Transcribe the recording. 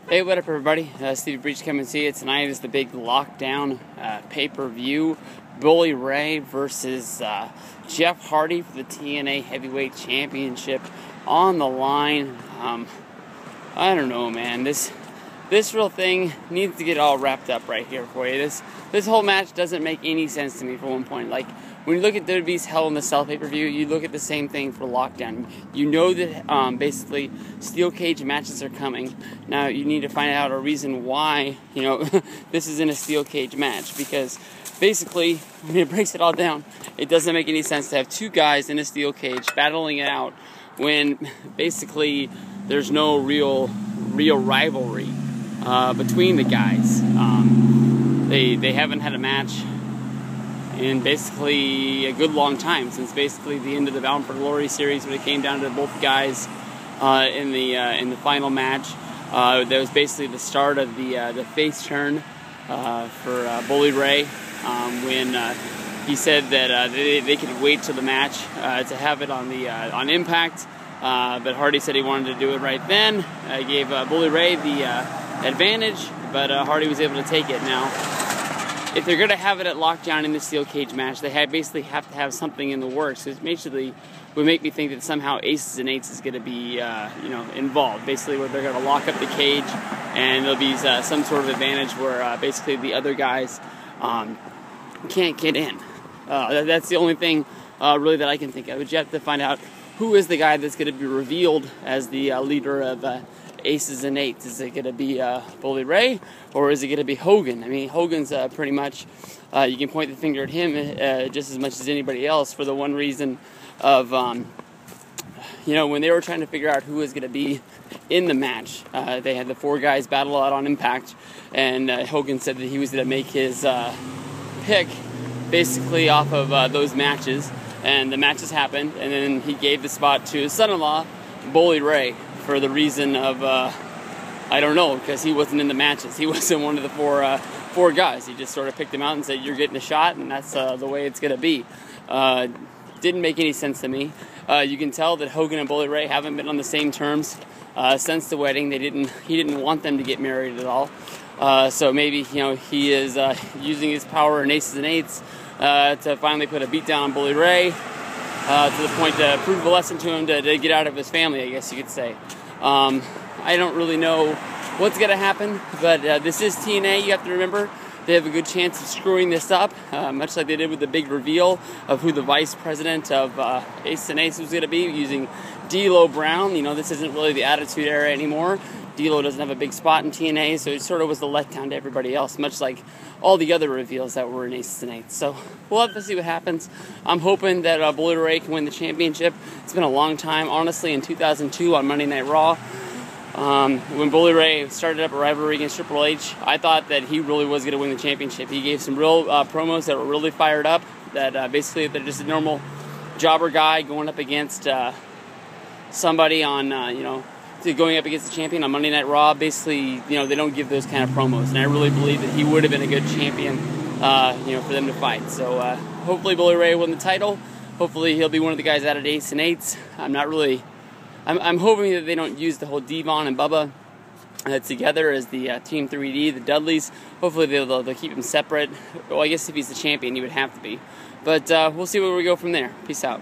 Hey, what up, everybody? Stevie Breach coming to you. Tonight is the big lockdown pay-per-view. Bully Ray versus Jeff Hardy for the TNA Heavyweight Championship on the line. I don't know, man. This real thing needs to get all wrapped up right here for you. This whole match doesn't make any sense to me for one point. Like, when you look at WWE's Hell in the Cell pay-per-view, you look at the same thing for Lockdown. You know that basically steel cage matches are coming. Now you need to find out a reason why, this isn't a steel cage match, because basically, when it breaks it all down, it doesn't make any sense to have two guys in a steel cage battling it out when basically there's no real rivalry between the guys. They haven't had a match in basically a good long time, since basically the end of the Bound for Glory series, when it came down to both guys in the final match. That was basically the start of the face turn for Bully Ray, when he said that they could wait till the match to have it on Impact, but Hardy said he wanted to do it right then. Gave Bully Ray the advantage, but Hardy was able to take it. Now, if they're going to have it at Lockdown in the steel cage match, they basically have to have something in the works. It basically would make me think that somehow Aces and Eights is going to be, involved. Basically, where they're going to lock up the cage, and there'll be some sort of advantage where basically the other guys can't get in. That's the only thing really that I can think of. But you have to find out who is the guy that's going to be revealed as the leader of Aces and Eights. Is it going to be Bully Ray, or is it going to be Hogan? I mean, Hogan's pretty much, you can point the finger at him just as much as anybody else, for the one reason of, when they were trying to figure out who was going to be in the match, they had the four guys battle out on Impact, and Hogan said that he was going to make his pick basically off of those matches, and the matches happened, and then he gave the spot to his son-in-law, Bully Ray, for the reason of, I don't know, because he wasn't in the matches. He wasn't one of the four guys. He just sort of picked him out and said, you're getting a shot, and that's the way it's going to be. Didn't make any sense to me. You can tell that Hogan and Bully Ray haven't been on the same terms since the wedding. He didn't want them to get married at all. So maybe, he is using his power in Aces and Eights to finally put a beat down on Bully Ray, to the point to prove a lesson to him to get out of his family, I guess you could say. I don't really know what's going to happen, but this is TNA. You have to remember, they have a good chance of screwing this up, much like they did with the big reveal of who the vice president of Aces and Eights was going to be, using D'Lo Brown. This isn't really the Attitude Era anymore. D'Lo doesn't have a big spot in TNA, so it sort of was the letdown to everybody else, much like all the other reveals that were in Aces and Eights. So we'll have to see what happens. I'm hoping that Bully Ray can win the championship. It's been a long time. Honestly, in 2002 on Monday Night Raw, when Bully Ray started up a rivalry against Triple H, I thought that he really was going to win the championship. He gave some real promos that were really fired up, that basically they're just a normal jobber guy going up against somebody on, going up against the champion on Monday Night Raw. Basically, they don't give those kind of promos, and I really believe that he would have been a good champion, for them to fight. So hopefully Bully Ray will win the title. Hopefully he'll be one of the guys out of Aces and Eights. I'm hoping that they don't use the whole Devon and Bubba together as the Team 3D, the Dudleys. Hopefully they'll keep them separate. Well, I guess if he's the champion, he would have to be. But we'll see where we go from there. Peace out.